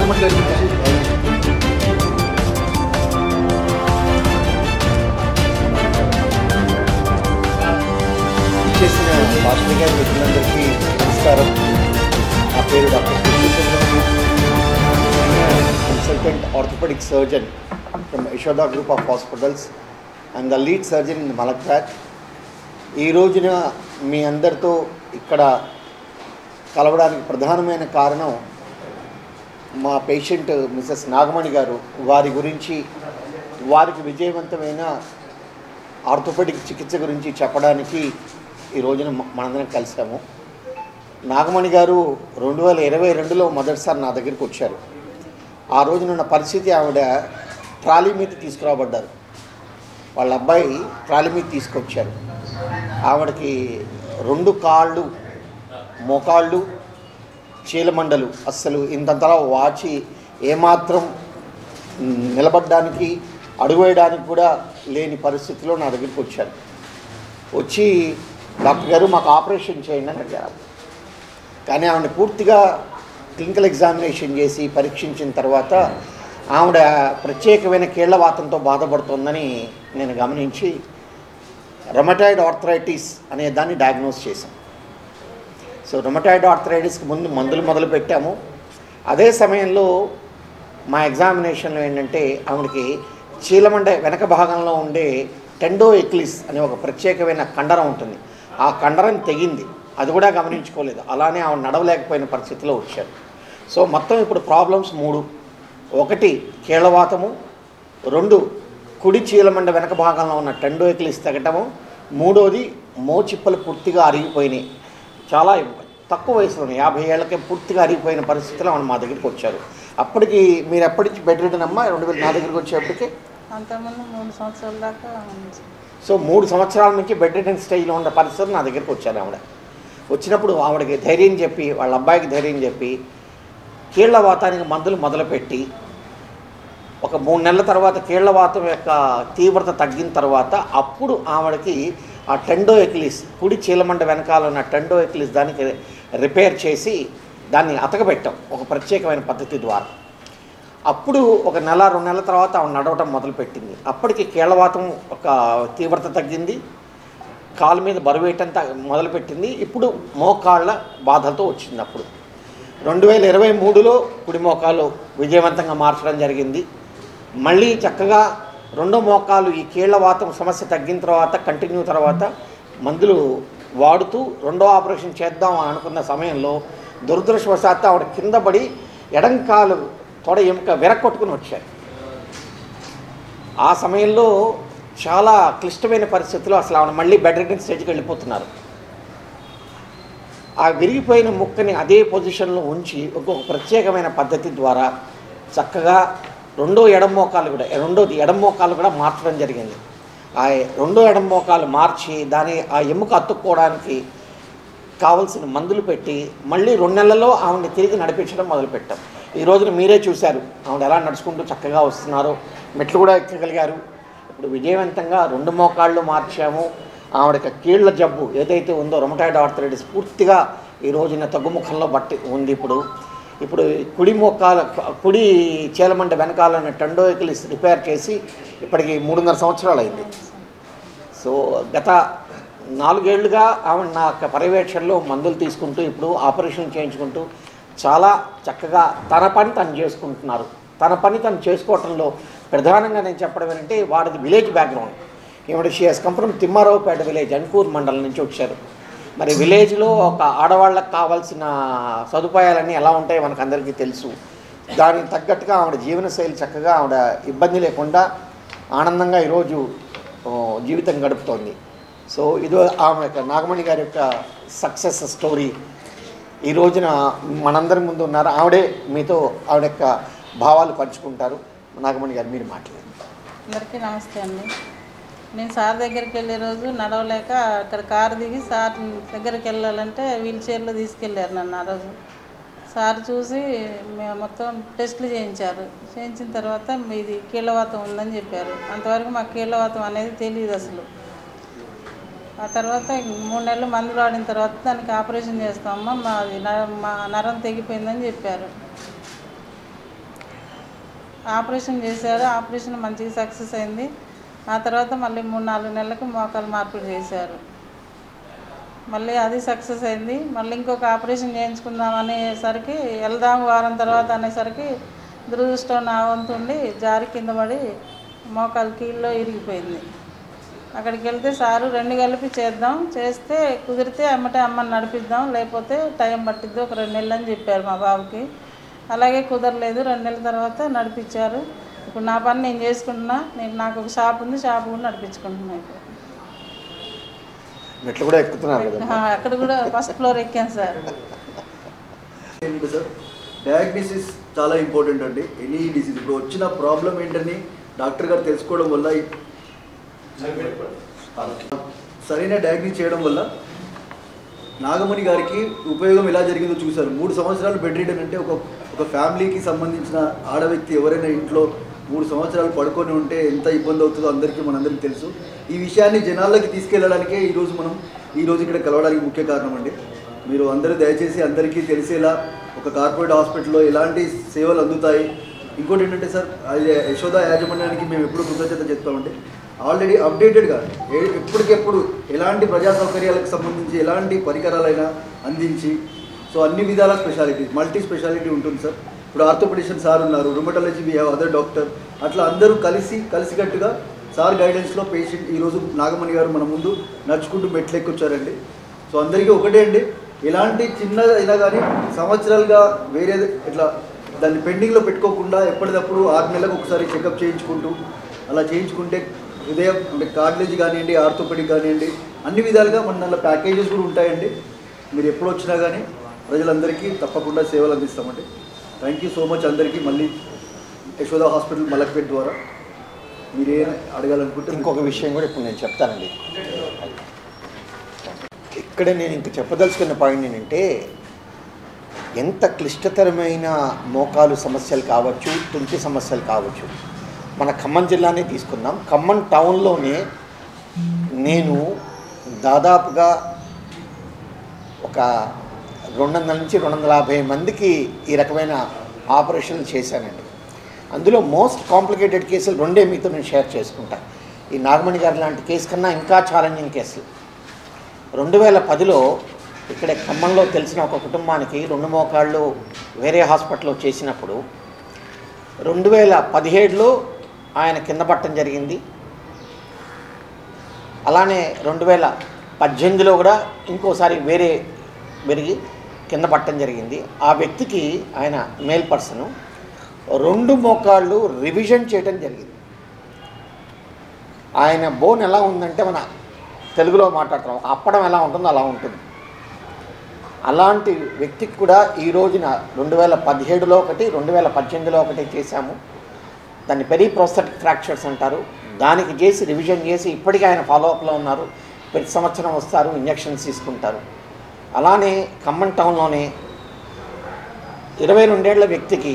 నాగమణి గారికి చేసిన భాషణ గారి మిత్రులందరికీ నమస్కారం. నా పేరు doctor consultant orthopaedic surgeon from Yashoda group of hospitals. I'm the lead surgeon in Malakpet. ఈ రోజున మీ అందరితో ఇక్కడ కలవడానికి ప్రధానమైన కారణం మా పేషెంట్ మిసెస్ నాగమణి గారు. వారి గురించి, వారికి విజయవంతమైన ఆర్థోపెడిక్ చికిత్స గురించి చెప్పడానికి ఈ రోజున మనందరం కలిసాము. నాగమణి గారు 2022లో మొదటిసారి నా దగ్గరికి వచ్చారు. ఆ రోజున ఉన్న పరిస్థితి, ఆవిడ ట్రాలీ మీద తీసుకురాబడ్డారు. వాళ్ళ అబ్బాయి ట్రాలీ మీద తీసుకొచ్చారు. ఆవిడకి 2 కాళ్ళు, మోకాళ్ళు, చీలమండలు అస్సలు ఇంతంతలా వాచి ఏమాత్రం నిలబడడానికి, అడుగు వేయడానికి కూడా లేని పరిస్థితిలో నా దగ్గరికి వచ్చారు. వచ్చి డాక్టర్ గారు మాకు ఆపరేషన్ చేయండి అని అడిగారు. కానీ ఆవిడ పూర్తిగా క్లినికల్ ఎగ్జామినేషన్ చేసి పరీక్షించిన తర్వాత ఆవిడ ప్రత్యేకమైన కీళ్లవాతంతో బాధపడుతోందని నేను గమనించి రొమటాయిడ్ ఆర్థరైటిస్ అనే దాన్ని డయాగ్నోస్ చేశాం. సో రొమటాయిడ్ ఆర్థరైటిస్కి ముందు మందులు మొదలు పెట్టాము. అదే సమయంలో మా ఎగ్జామినేషన్లో ఏంటంటే ఆవిడకి చీలమండ వెనక భాగంలో ఉండే టెండోఎక్లిస్ అనే ఒక ప్రత్యేకమైన కండరం ఉంటుంది. ఆ కండరం తెగింది. అది కూడా గమనించుకోలేదు. అలానే ఆవిడ నడవలేకపోయిన పరిస్థితిలో వచ్చారు. సో మొత్తం ఇప్పుడు ప్రాబ్లమ్స్ 3. 1 కీళ్లవాతము, 2 కుడి చీలమండ వెనక భాగంలో ఉన్న టెండోఎక్లిస్ తెగటము, 3వది మోచిప్పలు పూర్తిగా అరిగిపోయినాయి. చాలా తక్కువ వయసులోనే 50 ఏళ్ళకే పూర్తిగా అరిగిపోయిన పరిస్థితిలో ఆవిడ మా దగ్గరికి వచ్చారు. అప్పటికి మీరు ఎప్పటి నుంచి బెడ్ రిడన్ అమ్మా? 2000 నా దగ్గరికి వచ్చేప్పటికి అంతకుముందు 3 సంవత్సరాల దాకా. సో 3 సంవత్సరాల నుంచి బెడ్ రిడన్ స్టేజ్లో ఉన్న పరిస్థితులు నా దగ్గరికి వచ్చారు. ఆవిడ వచ్చినప్పుడు ఆవిడకి ధైర్యం చెప్పి, వాళ్ళ అబ్బాయికి ధైర్యం చెప్పి కీళ్లవాతానికి మందులు మొదలుపెట్టి ఒక 3 నెలల తర్వాత కీళ్లవాతం యొక్క తీవ్రత తగ్గిన తర్వాత అప్పుడు ఆవిడకి ఆ టెండోఎక్లిస్, కుడి చీలమండ వెనకాల ఉన్న టెండోఎక్లిస్ దానికి రిపేర్ చేసి దాన్ని అతకబెట్టాం ఒక ప్రత్యేకమైన పద్ధతి ద్వారా. అప్పుడు ఒక 1-2 నెలల తర్వాత ఆవిడ నడవటం మొదలుపెట్టింది. అప్పటికి కీళ్లవాతం ఒక తీవ్రత తగ్గింది, కాలు మీద బరువేయటం మొదలుపెట్టింది. ఇప్పుడు మోకాళ్ళ బాధలతో వచ్చింది. అప్పుడు 2023లో కుడి మోకాలు విజయవంతంగా మార్చడం జరిగింది. మళ్ళీ చక్కగా 2వ మోకాలు ఈ కీళ్లవాతం సమస్య తగ్గిన తర్వాత కంటిన్యూ తర్వాత మందులు వాడుతూ 2వ ఆపరేషన్ చేద్దాం అని అనుకున్న సమయంలో దురదృష్టవశాత్తు ఆవిడ కింద పడి ఎడంకాలు తొడ ఎముక విరక్కొట్టుకుని వచ్చారు. ఆ సమయంలో చాలా క్లిష్టమైన పరిస్థితుల్లో అసలు ఆవిడ మళ్ళీ బెడ్ రిడన్ స్టేజ్కి వెళ్ళిపోతున్నారు. ఆ విరిగిపోయిన ముక్కని అదే పొజిషన్లో ఉంచి ఇంకొక ప్రత్యేకమైన పద్ధతి ద్వారా చక్కగా 2వ ఎడమ మోకాలు కూడా మార్చడం జరిగింది. ఆ 2వ ఎడమ మోకాలు మార్చి దాని ఆ ఎముక అతుక్కోవడానికి కావలసిన మందులు పెట్టి మళ్ళీ 2 నెలల్లో ఆవిడని తిరిగి నడిపించడం మొదలుపెట్టాం. ఈ రోజున మీరే చూశారు ఆవిడ ఎలా నడుచుకుంటూ చక్కగా వస్తున్నారో, మెట్లు కూడా ఎక్కగలిగారు. ఇప్పుడు విజయవంతంగా 2 మోకాళ్ళు మార్చాము. ఆవిడకి కీళ్ల జబ్బు ఏదైతే ఉందో రొమటాయిడ్ ఆర్థరైటిస్ పూర్తిగా ఈ రోజున తగ్గుముఖంలో బట్టి ఉంది. ఇప్పుడు కుడి చీలమండ వెనకాల ఉన్న టెండోఎక్లిస్ రిపేర్ చేసి ఇప్పటికి 3.5 సంవత్సరాలు అయింది. సో గత 4 ఏళ్లుగా ఆవిడ నా పర్యవేక్షణలో మందులు తీసుకుంటూ ఇప్పుడు ఆపరేషన్ చేయించుకుంటూ చాలా చక్కగా తన పని తను చేసుకుంటున్నారు. తన పని తను చేసుకోవటంలో ప్రధానంగా నేను చెప్పడం ఏంటంటే వాడిది విలేజ్ బ్యాక్గ్రౌండ్. ఈవిడ she has come from Timmaraopeta village, Ankur మండలం నుంచి వచ్చారు. మరి విలేజ్లో ఒక ఆడవాళ్ళకు కావాల్సిన సదుపాయాలన్నీ ఎలా ఉంటాయో మనకు అందరికీ తెలుసు. దానికి తగ్గట్టుగా ఆవిడ జీవనశైలి చక్కగా ఆవిడ ఇబ్బంది లేకుండా ఆనందంగా ఈరోజు జీవితం గడుపుతోంది. సో ఇది ఆమె యొక్క నాగమణి గారి యొక్క సక్సెస్ స్టోరీ. ఈ రోజున మనందరి ముందు ఉన్నారు. ఆవిడే మీతో ఆవిడ యొక్క భావాలు పంచుకుంటారు. నాగమణి గారు మీరు మాట్లాడండి. అందరికీ నమస్తే అండి. నేను సార్ దగ్గరికి వెళ్ళే రోజు నడవలేక అక్కడ కారు దిగి సార్ దగ్గరికి వెళ్ళాలంటే వీల్ చైర్లో తీసుకెళ్ళారు నన్ను. ఆ రోజు సార్ చూసి మొత్తం టెస్టులు చేయించారు. చేయించిన తర్వాత మీది కీళ్లవాతం ఉందని చెప్పారు. అంతవరకు మాకు కీళ్లవాతం అనేది తెలియదు అసలు. ఆ తర్వాత 3 నెలలు మందులు వాడిన తర్వాత దానికి ఆపరేషన్ చేస్తామమ్మా, మా నరం తెగిపోయిందని చెప్పారు. ఆపరేషన్ చేశారు. ఆపరేషన్ మంచిగా సక్సెస్ అయింది. ఆ తర్వాత మళ్ళీ 3-4 నెలలకు మోకాలు మార్పిడి చేశారు. మళ్ళీ అది సక్సెస్ అయింది. మళ్ళీ ఇంకొక ఆపరేషన్ చేయించుకుందాం అనేసరికి వెళ్దాం వారం తర్వాత అనేసరికి దురదృష్టం నా వంతు ఉండి జారి కింద పడి మోకాలు కీళ్ళలో ఇరిగిపోయింది. అక్కడికి వెళ్తే సారు 2 కలిపి చేద్దాం, చేస్తే కుదిరితే అమ్మటే అమ్మని నడిపిద్దాం, లేకపోతే టైం పట్టిద్ది ఒక 2 నెలలు అని చెప్పారు మా బాబుకి. అలాగే కుదరలేదు. 2 నెలల తర్వాత నడిపించారు. ఇప్పుడు నా పని నేను చేసుకుంటున్నా. నాకు ఒక షాప్ ఉంది, షాప్ కూడా నడిపించుకుంటున్నా. ఇప్పుడు మెట్లు కూడా ఎక్కుతున్నారు కదా? అక్కడ కూడా ఫస్ట్ ఫ్లోర్ ఎక్కాను సార్. సార్ డయాగ్నోసిస్ చాలా ఇంపార్టెంట్ అండి. ఎనీ డిసీజ్ ఇప్పుడు వచ్చిన ప్రాబ్లం ఏంటని డాక్టర్ గారు తెలుసుకోవడం వల్ల, సరైన డయాగ్నోస్ చేయడం వల్ల నాగమణి గారికి ఉపయోగం ఎలా జరిగిందో చూశారు. 3 సంవత్సరాలు బెడ్ రిడన్ అంటే ఒక ఫ్యామిలీకి సంబంధించిన ఆడ వ్యక్తి ఎవరైనా ఇంట్లో 3 సంవత్సరాలు పడుకొని ఉంటే ఎంత ఇబ్బంది అవుతుందో మనందరికీ తెలుసు. ఈ విషయాన్ని జనాల్లోకి తీసుకెళ్ళడానికే ఈరోజు ఇక్కడ కలవడానికి ముఖ్య కారణం అండి. మీరు అందరూ దయచేసి అందరికీ తెలిసేలా ఒక కార్పొరేట్ హాస్పిటల్లో ఎలాంటి సేవలు అందుతాయి. ఇంకోటి ఏంటంటే సార్, అది యశోద యాజమాన్యానికి మేము ఎప్పుడు కృతజ్ఞత చెప్తామంటే ఆల్రెడీ అప్డేటెడ్గా ఎప్పటికెప్పుడు ఎలాంటి ప్రజా సౌకర్యాలకు సంబంధించి ఎలాంటి పరికరాలైనా అందించి, సో అన్ని విధాల స్పెషాలిటీ, మల్టీ స్పెషాలిటీ ఉంటుంది సార్. ఇప్పుడు ఆర్థోపెడిషన్ సార్ ఉన్నారు, rheumatology we have other doctor, అట్లా అందరూ కలిసికట్టుగా సార్ గైడెన్స్లో పేషెంట్ ఈరోజు నాగమణి గారు మన ముందు నడుచుకుంటూ మెట్లెక్కొచ్చారండి. సో అందరికీ ఒకటే అండి, ఎలాంటి చిన్నదైనా కానీ సంవత్సరాలుగా వేరే ఇట్లా దాన్ని పెండింగ్లో పెట్టుకోకుండా ఎప్పటికప్పుడు 6 నెలలకు ఒకసారి చెకప్ చేయించుకుంటూ అలా చేయించుకుంటే హృదయం అంటే కార్డియాలజీ కానివ్వండి, ఆర్థోపెడిక్ కానివ్వండి, అన్ని విధాలుగా మన దానిలో ప్యాకేజెస్ కూడా ఉంటాయండి. మీరు ఎప్పుడు వచ్చినా కానీ ప్రజలందరికీ తప్పకుండా సేవలు అందిస్తామండి. థ్యాంక్ యూ సో మచ్ అందరికీ. మళ్ళీ యశోద హాస్పిటల్ మలక్పేట ద్వారా మీరేం అడగాలనుకుంటే ఇంకొక విషయం కూడా ఇప్పుడు నేను చెప్తానండి. ఇక్కడ నేను ఇంక చెప్పదలుచుకున్న పాయింట్ ఏంటంటే, ఎంత క్లిష్టతరమైన మోకాలు సమస్యలు కావచ్చు, తుంటి సమస్యలు కావచ్చు, మన ఖమ్మం జిల్లానే తీసుకుందాం. ఖమ్మం టౌన్లోనే నేను దాదాపుగా ఒక 200 నుంచి 250 మందికి ఈ రకమైన ఆపరేషన్లు చేశానండి. అందులో మోస్ట్ కాంప్లికేటెడ్ కేసులు 2 మీతో నేను షేర్ చేసుకుంటాను. ఈ నాగమణి గారి లాంటి కేసు కన్నా ఇంకా ఛాలెంజింగ్ కేసులు. 2010లో ఇక్కడ ఖమ్మంలో తెలిసిన ఒక కుటుంబానికి 2 మోకాళ్ళు వేరే హాస్పిటల్లో చేసినప్పుడు 2017లో ఆయన కింద పట్టడం జరిగింది. అలానే 2018లో కూడా ఇంకోసారి వేరే పెరిగి కింద పట్టడం జరిగింది. ఆ వ్యక్తికి, ఆయన మేల్ పర్సను, 2 మోకాళ్ళు రివిజన్ చేయడం జరిగింది. ఆయన బోన్ ఎలా ఉందంటే, మన తెలుగులో మాట్లాడుతున్నాం, అప్పడం ఎలా ఉంటుందో అలా ఉంటుంది. అలాంటి వ్యక్తికి కూడా ఈ రోజున 2017లో ఒకటి, 2018లో ఒకటి చేశాము. దాన్ని పెరిప్రోస్థెటిక్ ఫ్రాక్చర్స్ అంటారు. దానికి చేసి రివిజన్ చేసి ఇప్పటికీ ఆయన ఫాలోఅప్లో ఉన్నారు. ప్రతి సంవత్సరం వస్తారు, ఇంజక్షన్స్ తీసుకుంటారు. అలానే ఖమ్మం టౌన్లోనే 22 ఏళ్ల వ్యక్తికి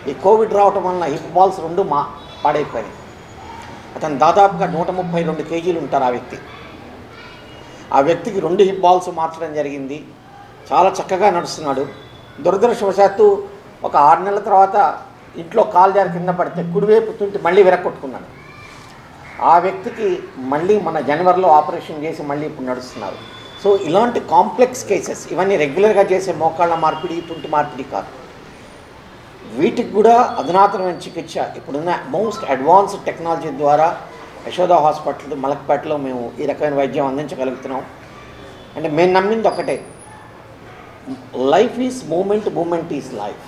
ఈ కోవిడ్ రావటం వలన హిప్ బాల్స్ 2 పాడైపోయినాయి. అతను దాదాపుగా 132 కేజీలు ఉంటారు. ఆ వ్యక్తికి 2 హిప్ బాల్స్ మార్చడం జరిగింది. చాలా చక్కగా నడుస్తున్నాడు. దురదృష్టవశాత్తు ఒక 6 నెలల తర్వాత ఇంట్లో కాలు జారి కింద పడితే కుడివైపు తుంటి మళ్ళీ విరగొట్టుకున్నాడు. ఆ వ్యక్తికి మళ్ళీ మన జనవరిలో ఆపరేషన్ చేసి మళ్ళీ ఇప్పుడు నడుస్తున్నారు. సో ఇలాంటి కాంప్లెక్స్ కేసెస్, ఇవన్నీ రెగ్యులర్గా చేసే మోకాళ్ళ మార్పిడి, తుంటి మార్పిడి కాదు. వీటికి కూడా అధునాతనమైన చికిత్స ఇప్పుడున్న మోస్ట్ అడ్వాన్స్డ్ టెక్నాలజీ ద్వారా యశోద హాస్పిటల్ మలక్పేటలో మేము ఈ రకమైన వైద్యం అందించగలుగుతున్నాం. అంటే మేము నమ్మింది ఒకటే, life is moment, moment is life.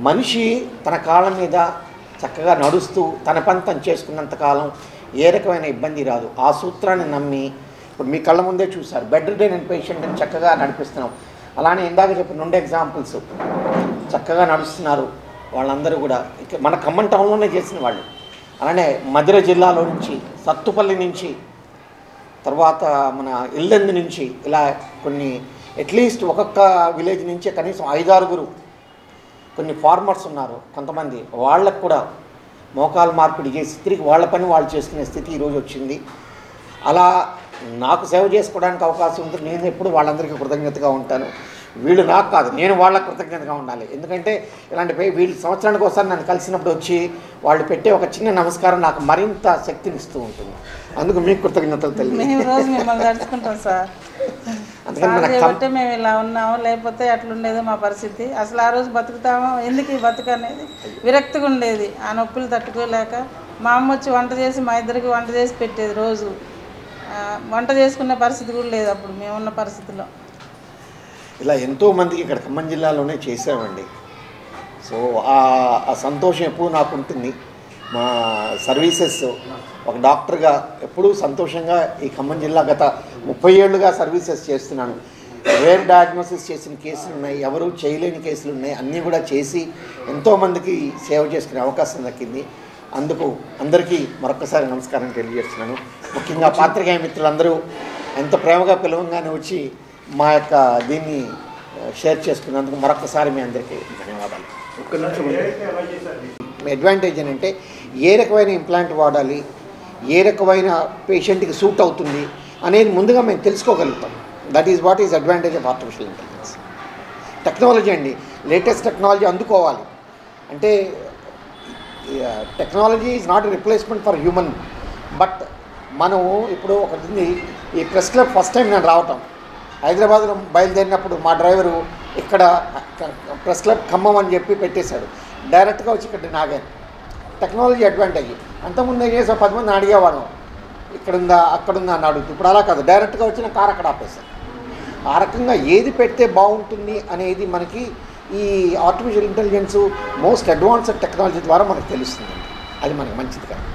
మనిషి తన కాళ్ళ మీద చక్కగా నడుస్తూ తన పని తను చేసుకున్నంతకాలం ఏ రకమైన ఇబ్బంది రాదు. ఆ సూత్రాన్ని నమ్మి ఇప్పుడు మీ కళ్ళ ముందే చూశారు, బెడ్ రిడెన్ పేషెంట్ అని చక్కగా నడిపిస్తున్నాం. అలానే ఇందాక చెప్పిన 2 ఎగ్జాంపుల్స్ చక్కగా నడుస్తున్నారు వాళ్ళందరూ కూడా. మన ఖమ్మం టౌన్లోనే చేసిన వాళ్ళు. అలానే మధుర జిల్లాలో నుంచి, సత్తుపల్లి నుంచి, తర్వాత మన ఇల్లందు నుంచి, ఇలా కొన్ని అట్లీస్ట్ ఒక్కొక్క విలేజ్ నుంచి కనీసం 5-6 కొన్ని ఫార్మర్స్ ఉన్నారు కొంతమంది. వాళ్ళకు కూడా మోకాలు మార్పిడి చేసి తిరిగి వాళ్ళ పని వాళ్ళు చేసుకునే స్థితి ఈరోజు వచ్చింది. అలా నాకు సేవ చేసుకోవడానికి అవకాశం ఉంటుంది. నేను ఎప్పుడు వాళ్ళందరికీ కృతజ్ఞతగా ఉంటాను. వీళ్ళు నాకు కాదు, నేను వాళ్ళ కృతజ్ఞతగా ఉండాలి. ఎందుకంటే ఇలాంటి వీళ్ళు సంవత్సరానికి ఒకసారి నన్ను కలిసినప్పుడు వచ్చి వాళ్ళు పెట్టే ఒక చిన్న నమస్కారం నాకు మరింత శక్తిని ఇస్తూ ఉంటుంది. అందుకు మీకు కృతజ్ఞతలు తెలియదు. మేము రోజు మిమ్మల్ని తలుచుకుంటాం సార్. కాబట్టి మేము ఇలా ఉన్నాము, లేకపోతే అట్లుండేది మా పరిస్థితి. అసలు ఆ రోజు బతుకుతామో ఎందుకు ఈ బతుకు అనేది విరక్తిగా ఉండేది. ఆ నొప్పులు తట్టుకోలేక మా అమ్మ వచ్చి వంట చేసి మా ఇద్దరికి వంట చేసి పెట్టేది. రోజు వంట చేసుకునే పరిస్థితి కూడా లేదు అప్పుడు మేమున్న పరిస్థితిలో. ఇలా ఎంతోమందికి ఇక్కడ ఖమ్మం జిల్లాలోనే చేసామండి. సో ఆ సంతోషం ఎప్పుడూ నాకు ఉంటుంది. మా సర్వీసెస్ ఒక డాక్టర్గా ఎప్పుడూ సంతోషంగా ఈ ఖమ్మం జిల్లా గత 30 ఏళ్ళుగా సర్వీసెస్ చేస్తున్నాను. రేర్ డయాగ్నోసిస్ చేసిన కేసులు ఉన్నాయి, ఎవరు చేయలేని కేసులు ఉన్నాయి, అన్నీ కూడా చేసి ఎంతోమందికి సేవ చేసుకునే అవకాశం దక్కింది. అందుకు అందరికీ మరొకసారి నమస్కారం తెలియజేస్తున్నాను. ముఖ్యంగా పాత్రికేయ మిత్రులందరూ ఎంత ప్రేమగా పిలవంగానే వచ్చి మా యొక్క దీన్ని షేర్ చేసుకున్నందుకు మరొకసారి మీ అందరికీ ధన్యవాదాలు. ఒక్క నిమిషం. అడ్వాంటేజ్ ఏంటంటే ఏ రకమైన ఇంప్లాంట్ వాడాలి, ఏ రకమైన పేషెంట్కి సూట్ అవుతుంది అనేది ముందుగా మేము తెలుసుకోగలుగుతాం. That is what is advantage of artificial intelligence. Technology అండి, లేటెస్ట్ టెక్నాలజీ అందుకోవాలి. అంటే technology is not replacement for human. But మనం ఇప్పుడు ఒకటి ఈ ప్రెస్ క్లబ్ ఫస్ట్ టైం నేను రావటం, హైదరాబాద్లో బయలుదేరినప్పుడు మా డ్రైవరు ఇక్కడ ప్రెస్ క్లబ్ ఖమ్మం అని చెప్పి పెట్టేశాడు. డైరెక్ట్గా వచ్చి ఇక్కడ నాగాను. Technology advantage. అంతకుముందు ఏం చేసా 10 మంది అడిగేవాళ్ళం, ఇక్కడుందా అక్కడుందా అని అడుగుతుంది. ఇప్పుడు అలా కాదు, డైరెక్ట్గా వచ్చిన కారు అక్కడ ఆపేశారు. ఆ రకంగా ఏది పెడితే బాగుంటుంది అనేది మనకి ఈ artificial intelligence most advanced technology ద్వారా మనకు తెలుస్తుందండి. అది మనకి మంచిది కాదు.